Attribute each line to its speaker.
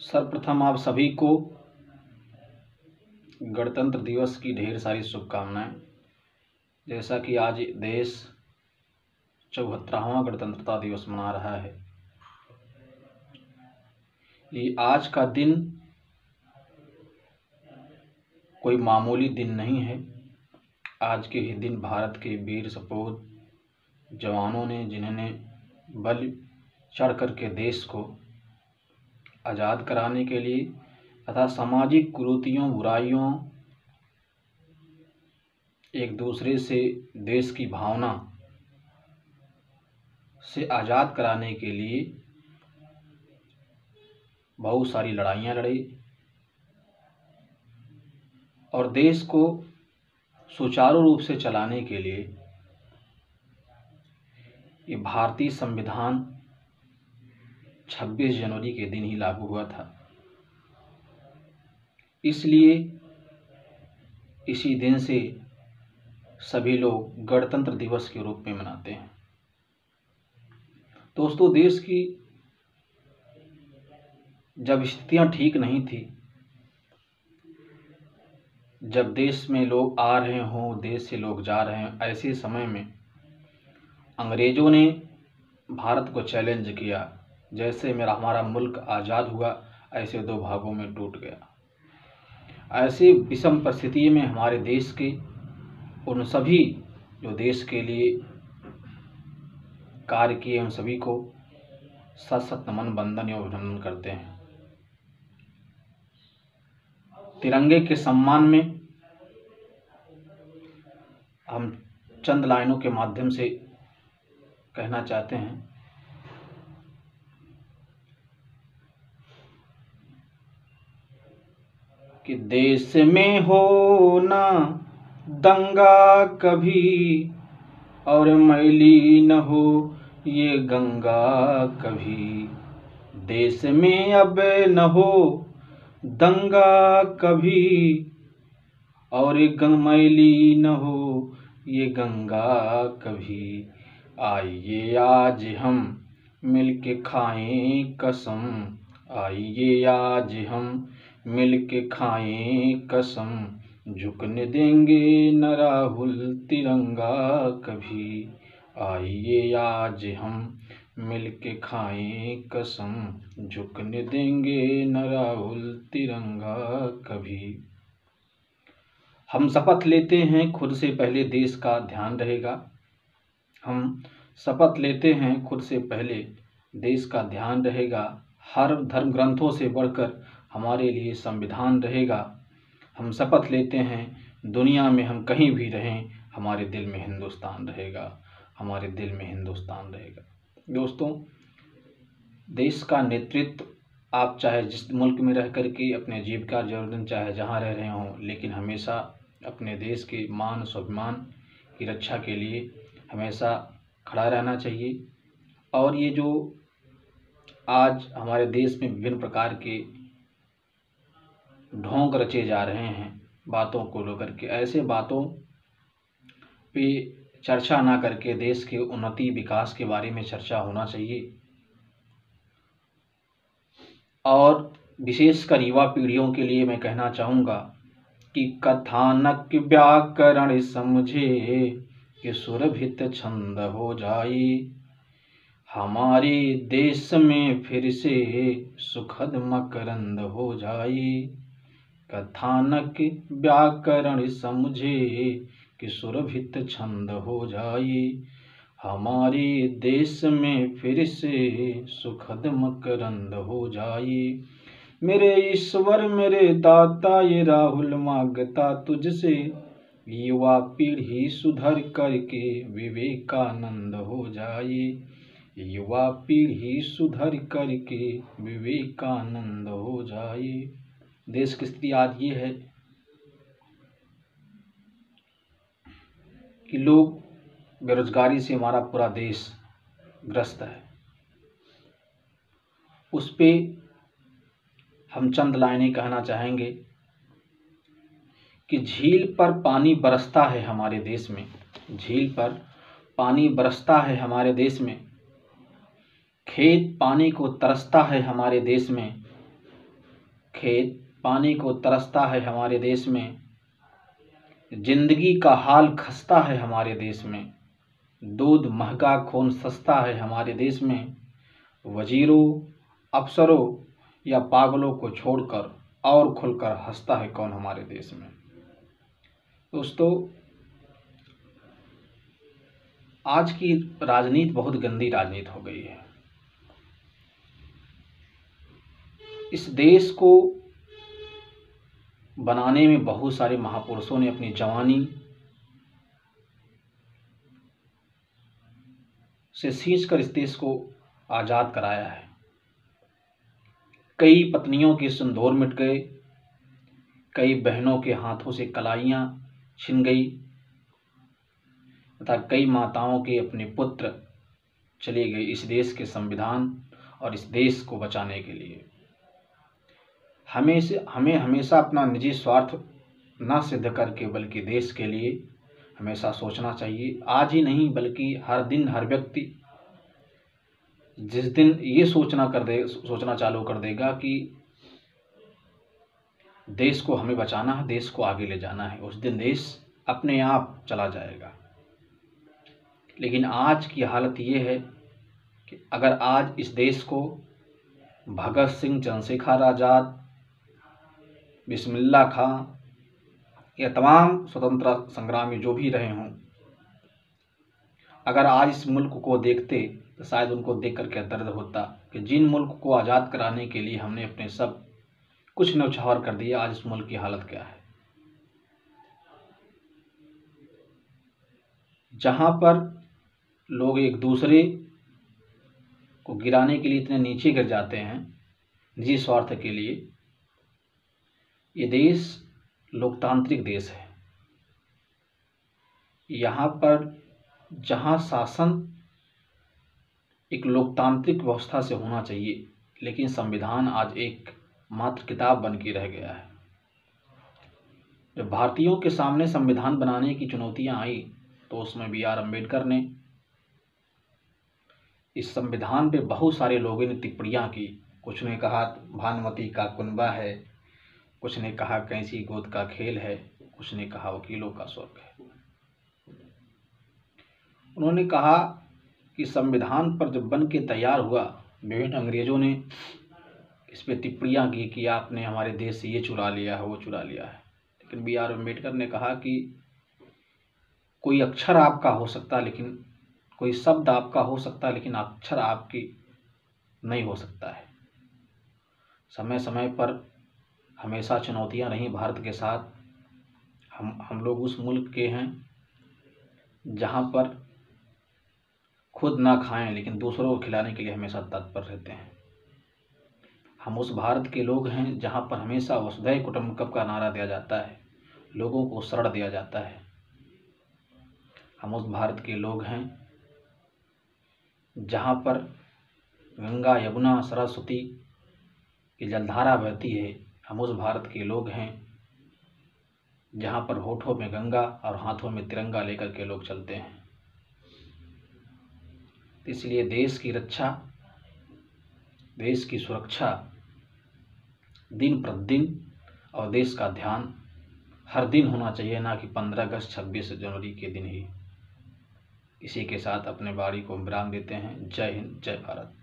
Speaker 1: सर्वप्रथम आप सभी को गणतंत्र दिवस की ढेर सारी शुभकामनाएं। जैसा कि आज देश 74वां गणतंत्रता दिवस मना रहा है। ये आज का दिन कोई मामूली दिन नहीं है। आज के ही दिन भारत के वीर सपूत जवानों ने, जिन्होंने बल चढ़ कर के देश को आज़ाद कराने के लिए तथा सामाजिक कुरीतियों, बुराइयों, एक दूसरे से देश की भावना से आज़ाद कराने के लिए बहुत सारी लड़ाइयाँ लड़ी और देश को सुचारू रूप से चलाने के लिए ये भारतीय संविधान 26 जनवरी के दिन ही लागू हुआ था। इसलिए इसी दिन से सभी लोग गणतंत्र दिवस के रूप में मनाते हैं। दोस्तों, देश की जब स्थितियां ठीक नहीं थी, जब देश में लोग आ रहे हों, देश से लोग जा रहे हैं, ऐसे समय में अंग्रेज़ों ने भारत को चैलेंज किया। जैसे हमारा मुल्क आज़ाद हुआ, ऐसे दो भागों में टूट गया। ऐसे विषम परिस्थिति में हमारे देश के उन सभी जो देश के लिए कार्य किए, उन सभी को सत सत नमन, वंदन एवं अभिनंदन करते हैं। तिरंगे के सम्मान में हम चंद लाइनों के माध्यम से कहना चाहते हैं कि देश में हो ना दंगा कभी, और मैली न हो ये गंगा कभी। देश में अब न हो दंगा कभी, और मैली न हो ये गंगा कभी। आइए आज हम मिल के खाएं कसम, आइए आज हम मिल के खाएं कसम। झुकने देंगे न राहुल तिरंगा कभी। आइए आज हम मिल के खाएं कसम, झुकने देंगे न राहुल तिरंगा कभी। हम शपथ लेते हैं खुद से पहले देश का ध्यान रहेगा। हम शपथ लेते हैं खुद से पहले देश का ध्यान रहेगा। हर धर्म ग्रंथों से बढ़कर हमारे लिए संविधान रहेगा। हम शपथ लेते हैं दुनिया में हम कहीं भी रहें, हमारे दिल में हिंदुस्तान रहेगा, हमारे दिल में हिंदुस्तान रहेगा। दोस्तों, देश का नेतृत्व आप चाहे जिस मुल्क में रह करके अपने जीविका अर्जन चाहे जहाँ रह रहे हों, लेकिन हमेशा अपने देश के मान स्वाभिमान की रक्षा के लिए हमेशा खड़ा रहना चाहिए। और ये जो आज हमारे देश में विभिन्न प्रकार के ढोंग रचे जा रहे हैं बातों को लेकर के, ऐसे बातों पे चर्चा ना करके देश के उन्नति विकास के बारे में चर्चा होना चाहिए। और विशेषकर युवा पीढ़ियों के लिए मैं कहना चाहूँगा कि कथानक व्याकरण समझे कि सुरभित छंद हो जाए। हमारे देश में फिर से सुखद मकरंद हो जाए। कथानक व्याकरण समझे कि सुरभित छंद हो जाए। हमारे देश में फिर से सुखद मकरंद हो जाए। मेरे ईश्वर मेरे दाता ये राहुल मांगता तुझसे, युवा पीढ़ी सुधर करके विवेकानंद हो जाए। युवा पीढ़ी सुधर करके विवेकानंद हो जाए। देश की स्थिति आज ये है कि लोग बेरोजगारी से हमारा पूरा देश ग्रस्त है। उस पे हम चंद लाइनें कहना चाहेंगे कि झील पर पानी बरसता है हमारे देश में, झील पर पानी बरसता है हमारे देश में। खेत पानी को तरसता है हमारे देश में। खेत पानी को तरसता है हमारे देश में, जिंदगी का हाल खस्ता है हमारे देश में, दूध महंगा खून सस्ता है हमारे देश में, वजीरों अफसरों या पागलों को छोड़कर और खुलकर हंसता है कौन हमारे देश में। दोस्तों, आज की राजनीति बहुत गंदी राजनीति हो गई है। इस देश को बनाने में बहुत सारे महापुरुषों ने अपनी जवानी से सींचकर इस देश को आज़ाद कराया है। कई पत्नियों के सिंदूर मिट गए, कई बहनों के हाथों से कलाइयाँ छिन गई तथा कई माताओं के अपने पुत्र चले गए इस देश के संविधान और इस देश को बचाने के लिए। हमें हमेशा अपना निजी स्वार्थ न सिद्ध करके बल्कि देश के लिए हमेशा सोचना चाहिए। आज ही नहीं बल्कि हर दिन हर व्यक्ति जिस दिन ये सोचना चालू कर देगा कि देश को हमें बचाना है, देश को आगे ले जाना है, उस दिन देश अपने आप चला जाएगा। लेकिन आज की हालत ये है कि अगर आज इस देश को भगत सिंह, चंद्रशेखर आज़ाद, बिस्मिल्लाह खां या तमाम स्वतंत्रता संग्रामी जो भी रहे हों, अगर आज इस मुल्क को देखते तो शायद उनको देख कर क्या दर्द होता कि जिन मुल्क को आज़ाद कराने के लिए हमने अपने सब कुछ न्यौछावर कर दिया, आज इस मुल्क की हालत क्या है। जहाँ पर लोग एक दूसरे को गिराने के लिए इतने नीचे गिर जाते हैं निजी स्वार्थ के लिए। ये देश लोकतांत्रिक देश है। यहाँ पर जहाँ शासन एक लोकतांत्रिक व्यवस्था से होना चाहिए, लेकिन संविधान आज एक मात्र किताब बन के रह गया है। जब भारतीयों के सामने संविधान बनाने की चुनौतियां आई तो उसमें B.R. अम्बेडकर ने इस संविधान पे बहुत सारे लोगों ने टिप्पणियां की। कुछ ने कहा भानुमति का कुनबा है, कुछ ने कहा कैंची गोद का खेल है, कुछ ने कहा वकीलों का स्वर्ग है। उन्होंने कहा कि संविधान पर जब बन के तैयार हुआ, विभिन्न अंग्रेजों ने इस पे टिप्पणियां की कि आपने हमारे देश से ये चुरा लिया है, वो चुरा लिया है। लेकिन B.R. अम्बेडकर ने कहा कि कोई अक्षर आपका हो सकता, लेकिन कोई शब्द आपका हो सकता, लेकिन अक्षर आपकी नहीं हो सकता है। समय समय पर हमेशा चुनौतियां रही भारत के साथ। हम लोग उस मुल्क के हैं जहां पर खुद ना खाएं लेकिन दूसरों को खिलाने के लिए हमेशा तत्पर रहते हैं। हम उस भारत के लोग हैं जहां पर हमेशा वसुधैव कुटुंबकम का नारा दिया जाता है, लोगों को शरण दिया जाता है। हम उस भारत के लोग हैं जहां पर गंगा, यमुना, सरस्वती की जलधारा बहती है। हम उस भारत के लोग हैं जहां पर होठों में गंगा और हाथों में तिरंगा लेकर के लोग चलते हैं। इसलिए देश की रक्षा, देश की सुरक्षा दिन प्रतिदिन और देश का ध्यान हर दिन होना चाहिए, ना कि 15 अगस्त 26 जनवरी के दिन ही। इसी के साथ अपने वाणी को विराम देते हैं। जय हिंद, जय भारत।